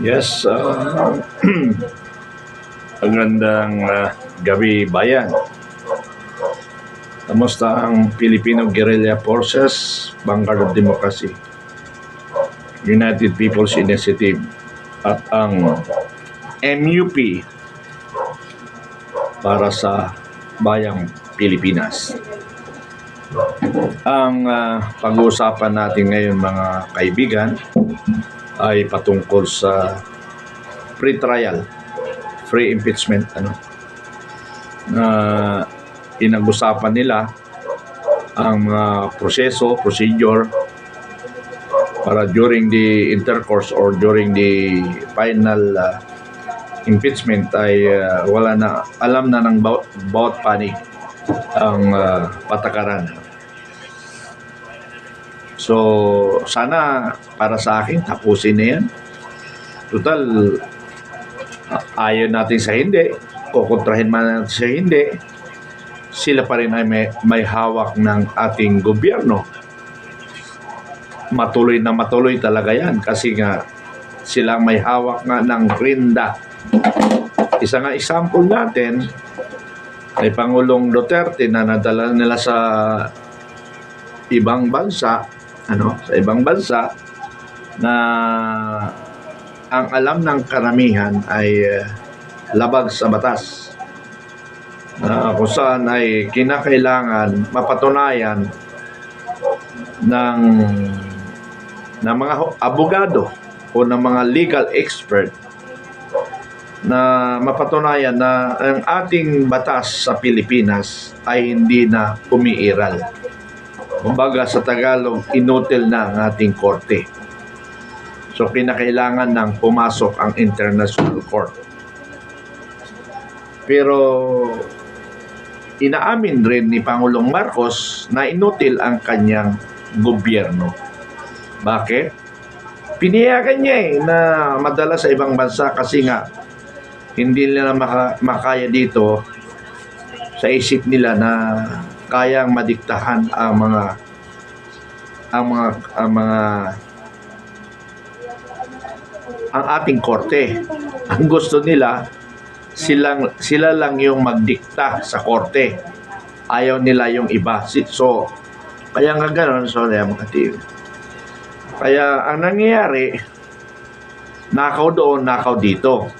Yes, magandang gabi bayan. Kamusta ang Filipino Guerrilla Forces, Vanguard of Democracy, United People's Initiative at ang MUP para sa Bayang Pilipinas. Ang pag-uusapan natin ngayon mga kaibigan ay patungkol sa pre-trial, free impeachment na pinag-usapan nila ang procedure para during the intercourse or during the final impeachment ay wala na, alam na ng bawat panig ang patakaran. So sana para sa akin tapusin na yan. Total, ayaw natin sa hindi, kukontrahin man natin sa hindi, sila pa rin ay may hawak ng ating gobyerno. Matuloy na matuloy talaga yan kasi nga sila may hawak nga ng rinda. Isa nga example natin ay Pangulong Duterte na nadala nila sa ibang bansa, sa ibang bansa na ang alam ng karamihan ay labag sa batas. Kung saan ay kinakailangan mapatunayan ng mga abogado o ng mga legal expert na mapatunayan na ang ating batas sa Pilipinas ay hindi na umiiral. Kumbaga sa Tagalog, inutil na ang ating korte. So kinakailangan ng pumasok ang International Court. Pero inaamin rin ni Pangulong Marcos na inutil ang kanyang gobyerno. Bakit? Piniyagan niya na madala sa ibang bansa kasi nga hindi nila makaya dito sa isip nila na kayang madiktahan ang ating korte. Ang gusto nila sila lang yung magdikta sa korte. Ayaw nila yung iba. So kaya nga ganoon, kaya ang nangyayari, nakaw doon, nakaw dito.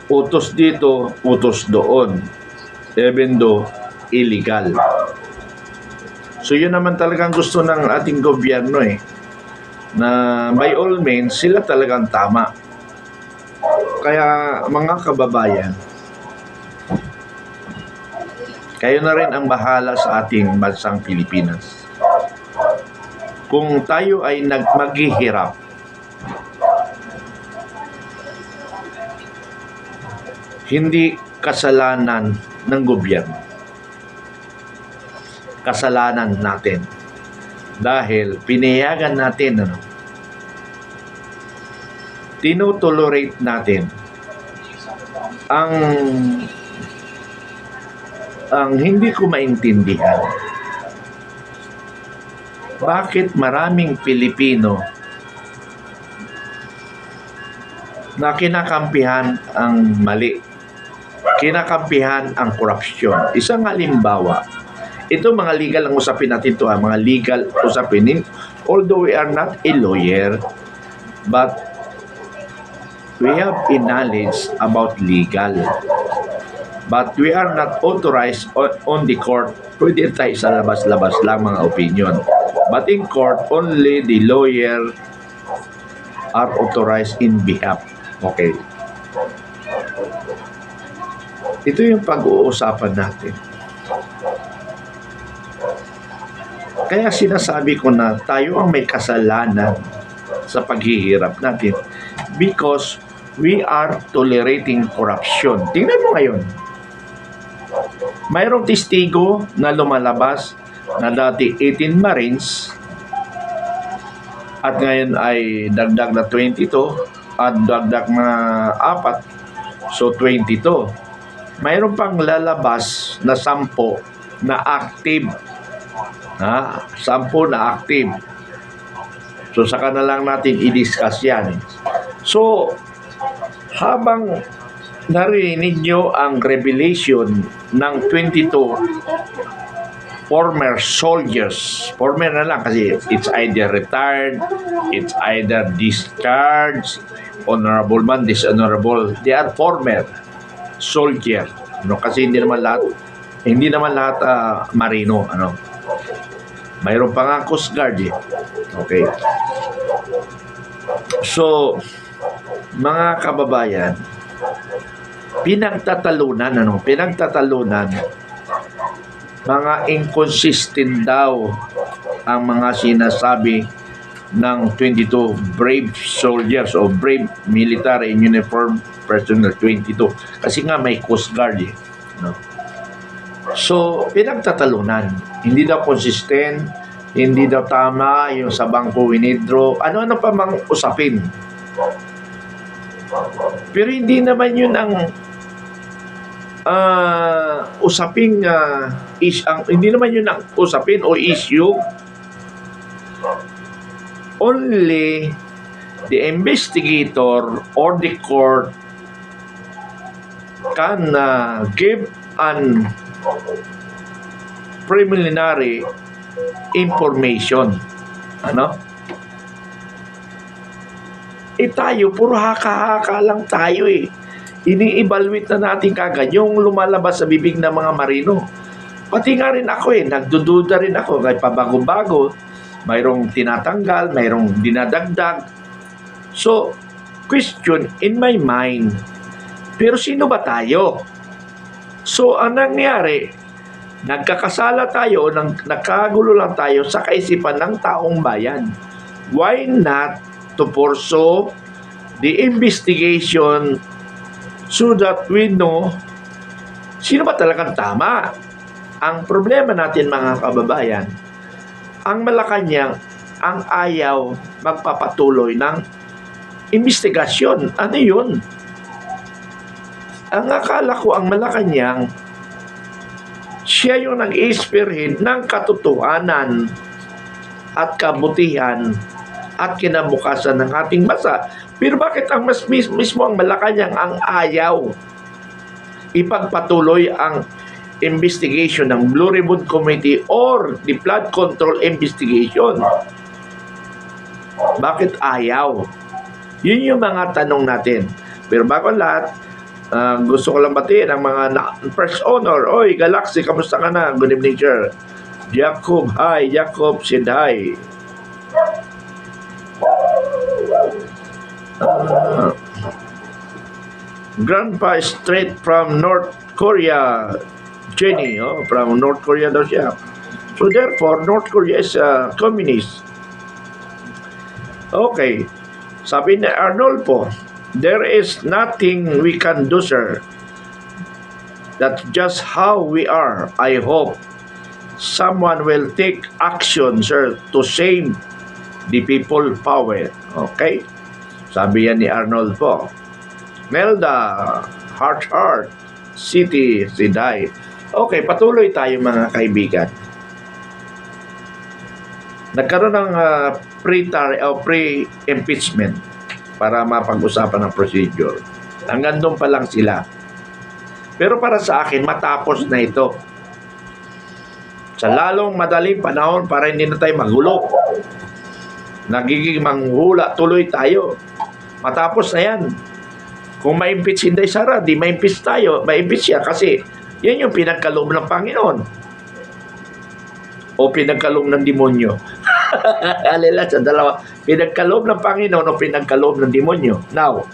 Utos dito, utos doon. Even though illegal. So yun naman talagang gusto ng ating gobyerno na by all means sila talagang tama. Kaya mga kababayan, kayo na rin ang bahala sa ating bansang Pilipinas. Kung tayo ay maghihirap, hindi kasalanan ng gobyerno. Kasalanan natin. Dahil pinayagan natin, tinotolerate natin ang hindi ko maintindihan. Bakit maraming Pilipino na kinakampihan ang mali, kinakampihan ang korupsyon? Isang halimbawa, ito mga legal ang usapin natin ito, mga legal usapin. Although we are not a lawyer, but we have a knowledge about legal. But we are not authorized on the court. Pwede tayo sa labas-labas lang mga opinion. But in court, only the lawyer are authorized in behalf. Okay. Ito yung pag-uusapan natin. Kaya sinasabi ko na tayo ang may kasalanan sa paghihirap natin because we are tolerating corruption. Tingnan mo ngayon. Mayroong testigo na lumalabas na dati 18 Marines at ngayon ay dagdag na 22 at dagdag na 4, so 22. Mayroon pang lalabas na 10 na active. 10 na active. So saka na lang natin i-discuss yan. So, habang narinig nyo ang revelation ng 22 former soldiers, former na lang kasi it's either retired, it's either discharged, honorable man, dishonorable, they are former soldier. No, kasi hindi naman lahat marino, ano. Mayroon pa nga Coast Guard eh. Okay. So, mga kababayan, pinagtatalunan, mga inconsistent daw ang mga sinasabi ng 22 brave soldiers o brave military in uniform personnel 22. Kasi nga may Coast Guard eh. No? So, pinagtatalunan. Hindi daw consistent, hindi daw tama yung sa Bangko Winidro, ano-ano pa mang usapin. Pero hindi naman yun ang hindi naman yun ang usapin o issue. Only the investigator or the court can give an preliminary information. Ano? Tayo, puro haka-haka lang tayo eh. Ini-evaluate na natin kagad yung lumalabas sa bibig ng mga marino. Pati nga rin ako eh, nagdududa rin ako kahit pabago-bago, mayroong tinatanggal, mayroong dinadagdag. So, question in my mind, pero sino ba tayo? So, ang nangyari, nagkakasala tayo, nagkagulo lang tayo sa kaisipan ng taong bayan. Why not to pursue the investigation so that we know sino ba talagang tama? Ang problema natin mga kababayan, ang Malacanang ang ayaw magpapatuloy ng investigasyon. Ano yun? Ang akala ko ang Malacanang, siya yung nag-i-spearhead ng katotohanan at kabutihan at kinabukasan ng ating bansa. Pero bakit ang mismo ang Malacanang ang ayaw ipagpatuloy ang investigation ng Blue Ribbon Committee or the flood control investigation? Bakit ayaw? Yun yung mga tanong natin. Pero bago lahat, gusto ko lang batiin ang mga first honor. Oy, Galaxy, kamusta ka na? Good evening, sir. Jacob, hi. Jacob said hi. Grandpa straight from North Korea. Jenny, from North Korea daw siya. So therefore, North Korea is communist. Okay. Sabi ni Arnolfo, there is nothing we can do, sir. That's just how we are. I hope someone will take action, sir, to save the people power. Okay? Sabi yan ni Arnolfo. Melda, Heart, City, Siday. Okay, patuloy tayo mga kaibigan. Nagkaroon ng pre-impeachment para mapag-usapan ng procedure. Hanggang doon pa lang sila. Pero para sa akin, matapos na ito. Sa lalong madaling panahon para hindi na tayo magulo. Nagiging manghula tuloy tayo. Matapos na yan. Kung ma-impeach si Inday Sara, di ma-impeach tayo. Ma-impeach siya kasi yan yung pinagkaloob ng Panginoon. O pinagkaloob ng demonyo. Alila sa dalawa. Pinagkaloob ng Panginoon o pinagkaloob ng demonyo. Now,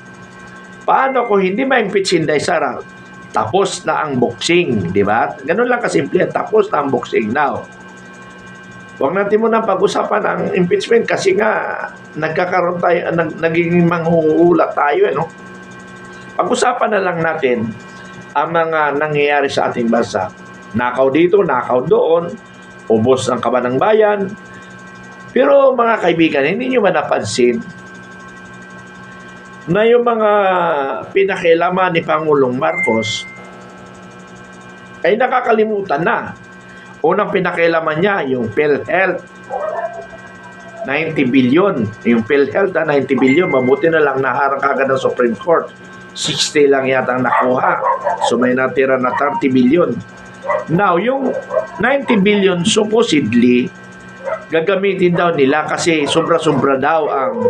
paano kung hindi ma-impeach si Inday Sara? Tapos na ang boxing, di ba? Ganun lang kasimple. Tapos na ang boxing. Now, huwag natin muna pag-usapan ang impeachment kasi nga nagkakaroon tayo, naging manghuhula tayo, no? Pag-usapan na lang natin ang mga nangyayari sa ating bansa. Nakaw dito, nakaw doon, ubos ng kaban ng bayan. Pero mga kaibigan, hindi nyo ba napansin na yung mga pinakialaman ni Pangulong Marcos ay nakakalimutan na. Unang pinakialaman niya, yung PhilHealth. 90 billion. Yung PhilHealth, 90 billion. Mabuti na lang naharang kagad ng Supreme Court. 60 lang yata ang nakuha. So may natira na 30 billion. Now, yung 90 billion supposedly gagamitin daw nila kasi sobra-sobra daw ang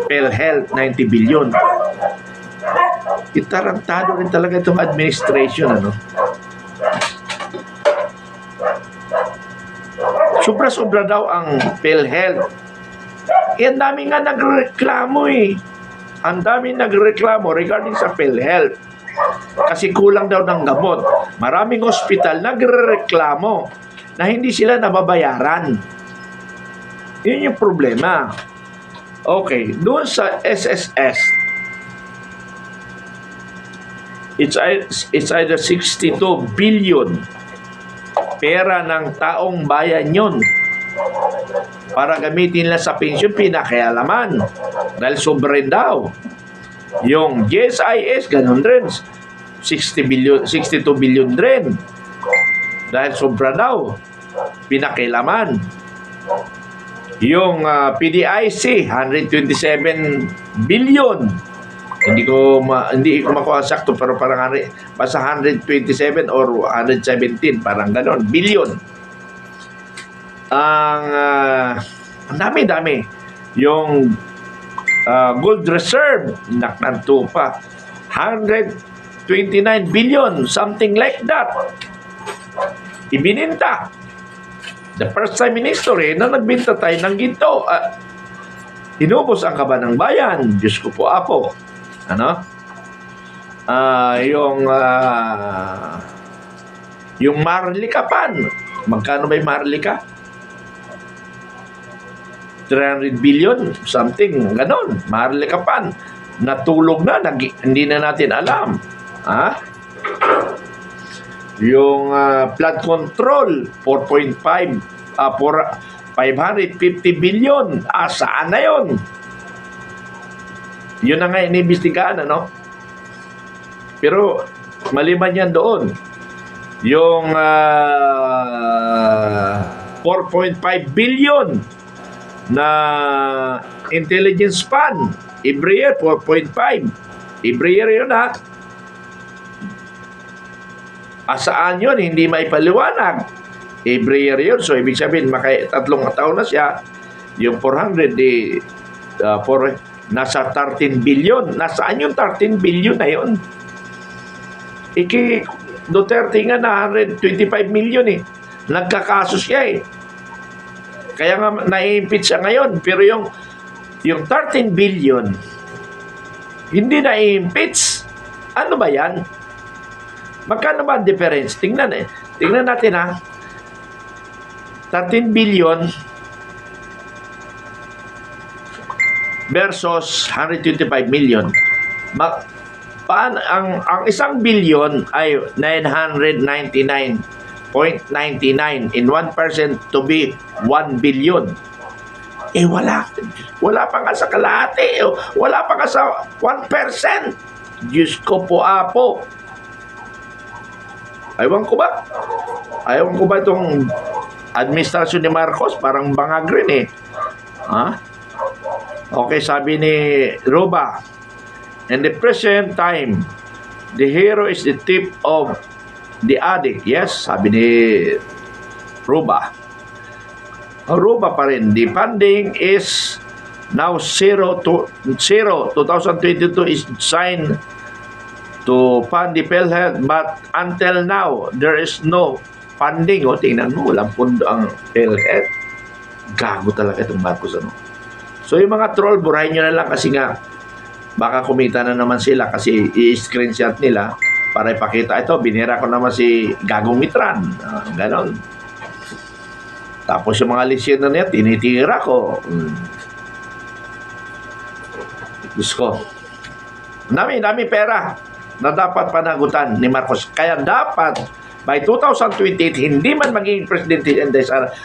PhilHealth, 90 billion. Itarantado rin talaga itong administration, ano? Sobra-sobra daw ang PhilHealth. Ang dami nga nagreklamo eh. Ang dami nagreklamo regarding sa PhilHealth. Kasi kulang daw ng gamot. Maraming hospital nagreklamo na hindi sila nababayaran. Yun yung problema. Okay, doon sa SSS, it's either 62 billion pera ng taong bayan yun para gamitin lang sa pension, pinakialaman dahil sobra daw. Yung GSIS ganun rin, 60 billion, 62 billion rin dahil sobra daw, pinakialaman. Yung PDIC 127 billion. Hindi ko makuha sakto pero parang basta 127 or 117 parang ganon billion. Ang dami-dami. Yung gold reserve naknanto pa 129 billion, something like that. Ibininta. The first time in history na nagbinta tayo ng ginto. Inubos ang kaba ng bayan. Diyos ko po, Apo. Ano? Yung Marlica pan. Magkano ba yung Marlica? 300 billion, something, ganon. Marlica pan. Natulog na, hindi na natin alam. Yung flood control, 550 billion. Saan na yun? Yun na nga iniimbestigahan, ano? Pero maliban yan doon. Yung 4.5 billion na intelligence fund. Every year, 4.5. Every year yun, ha? Saan yun? Hindi maipaliwanag. Every year yun. So, ibig sabihin, 3 taon na siya. Yung 400, nasa 13 billion. Nasaan yung 13 billion na yun? Duterte nga na 125 million eh. Nagkakaso siya eh. Kaya nga na-impeach siya ngayon. Pero yung 13 billion, hindi na-impeach. Ano ba yan? Magkano ba ang difference? Tingnan natin ha. 13 billion versus 125 million. Ang 1 billion ay 999.99 in 1% to be 1 billion. Wala pa nga sa kalahati. Wala pa nga sa 1%. Diyos ko po, Apo. Aywan ko ba itong administrasyon ni Marcos? Parang bangag rin eh. Okay, sabi ni Roba, in the present time, the hero is the tip of the addict. Yes, sabi ni Roba. Roba pa rin. The funding is now 0. 2022 is signed to fund the PhilHealth, but until now, there is no funding. Tingnan mo, walang pundo ang PhilHealth. Gago talaga itong Marcos, ano? So, yung mga troll, burahin nyo na lang kasi nga, baka kumita na naman sila kasi i-screenshot nila para ipakita. Ito, binira ko naman si Gagong Mitran. Ganon. Tapos yung mga lisyon na niya, tinitira ko. Diyos ko. Dami pera na dapat panagutan ni Marcos. Kaya dapat by 2028, hindi man maging presidente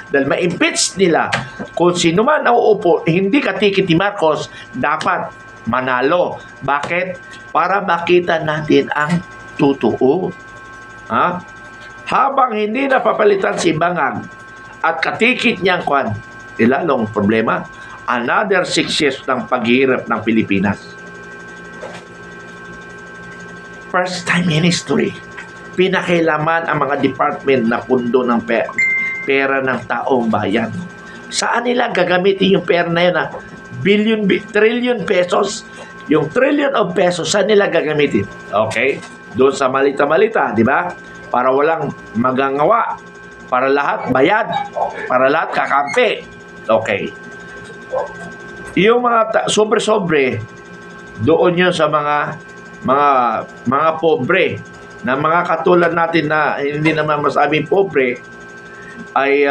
dahil ma-impeach nila kung sino man ang uupo, hindi katikit ni Marcos, dapat manalo. Bakit? Para makita natin ang totoo. Habang hindi napapalitan si Bangag at katikit niyang kwan, lalong problema. another 6 years ng paghihirap ng Pilipinas. First time in history, pinakilaman ang mga department na pundo ng pera ng taong bayan. Saan nila gagamitin yung pera na yun na trillion pesos? Yung trillion of pesos, saan nila gagamitin? Okay? Doon sa malita-malita, di ba? Para walang magangawa. Para lahat bayad. Para lahat kakampi. Okay. Yung mga sobre-sobre, doon yun sa mga pobre, na mga katulad natin na hindi naman masabing pobre, ay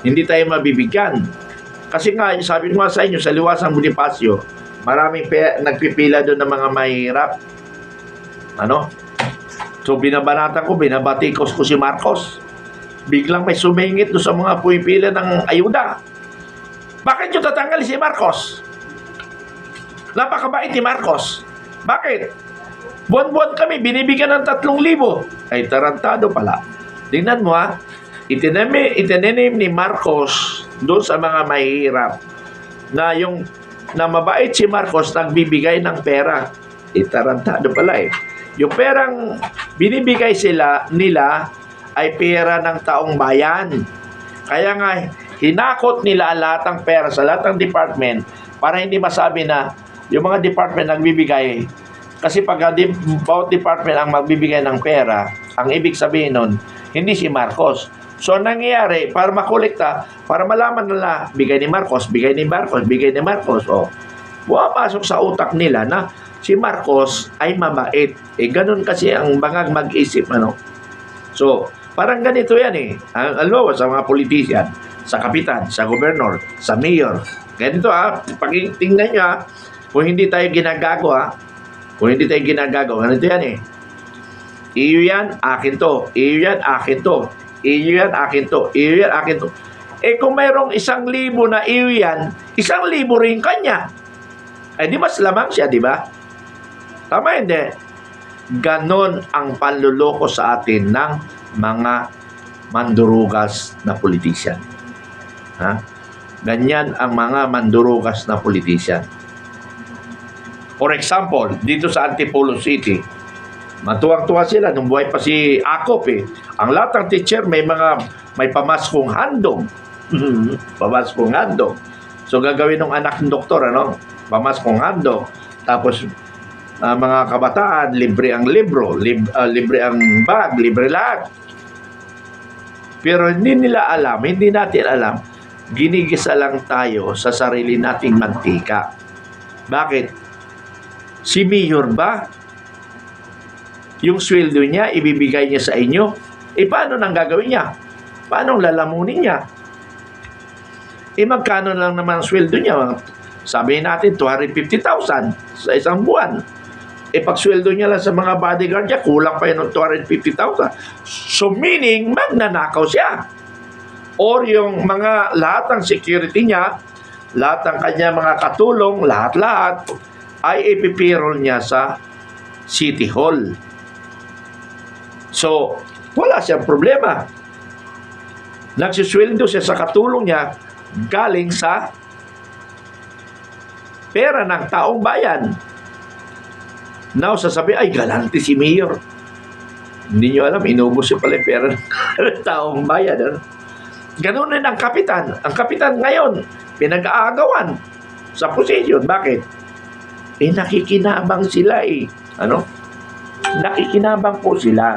hindi tayo mabibigyan. Kasi nga, sabi ko nga sa inyo, sa Liwasang Bonifacio, maraming nagpipila doon ng mga mahirap. So, binabatikos ko si Marcos. Biglang may sumingit doon sa mga pumipila ng ayuda. Bakit yung tatanggal si Marcos? Napakabait ni Marcos. Bakit? Buwan-buwan kami, binibigyan ng 3,000. Ay, tarantado pala. Tingnan mo ha, itinanim ni Marcos doon sa mga mahirap na mabait si Marcos nagbibigay ng pera. Tarantado pala eh. Yung perang binibigay nila ay pera ng taong bayan. Kaya nga, hinakot nila lahat ng pera sa lahat ng department para hindi masabi na yung mga department nagbibigay. Kasi pag bawat department ang magbibigay ng pera, ang ibig sabihin nun, hindi si Marcos. So, nangyayari, para makolekta, para malaman nila, bigay ni Marcos, bigay ni Marcos, bigay ni Marcos. Pumapasok sa utak nila na si Marcos ay mabait. Ganun kasi ang bangag mag-isip, So, parang ganito yan eh. Alam sa mga politician, sa kapitan, sa gobernador, sa mayor. Ganito pag tingnan nyo kung hindi tayo ginagago ganito yan eh. Iyo yan, akin to. Iyo yan, akin to. Iyo yan, akin to. Iyo yan, akin to. Kung mayroong 1,000 na iyo yan, 1,000 rin kanya. Di mas lamang siya, di ba? Tama hindi? Ganon ang panluloko sa atin ng mga mandurugas na politician. Ganyan ang mga mandurugas na politician. For example, dito sa Antipolo City, matuwang-tuwa sila nung buhay pa si Akop eh. Ang lahat ng teacher may pamaskong handog. Pamaskong handog. So gagawin ng anak ng doktor, pamaskong handog. Tapos mga kabataan, libre ang libro, libre ang bag, libre lahat. Pero hindi natin alam, ginigisa lang tayo sa sarili nating mantika. Bakit? Si Mayor ba? Yung sweldo niya, ibibigay niya sa inyo? Paano nang gagawin niya? Paano lalamunin niya? Magkano lang naman ang sweldo niya? Sabihin natin, 250,000 sa isang buwan. Pag sweldo niya lang sa mga bodyguard niya, kulang pa yun ng 250,000. So meaning, magnanakaw siya. Or yung lahat ng security niya, lahat ng kanya mga katulong, lahat-lahat, ay ipipirol niya sa City Hall. So, wala siyang problema. Nagsusweldo siya sa katulong niya galing sa pera ng taong bayan. Now, sasabi, ay, galante si Mayor. Hindi nyo alam, inubos siya pala yung pera ng taong bayan. Ganun rin ang kapitan. Ang kapitan ngayon, pinag-aagawan sa posisyon. Bakit? Nakikinabang sila Nakikinabang po sila.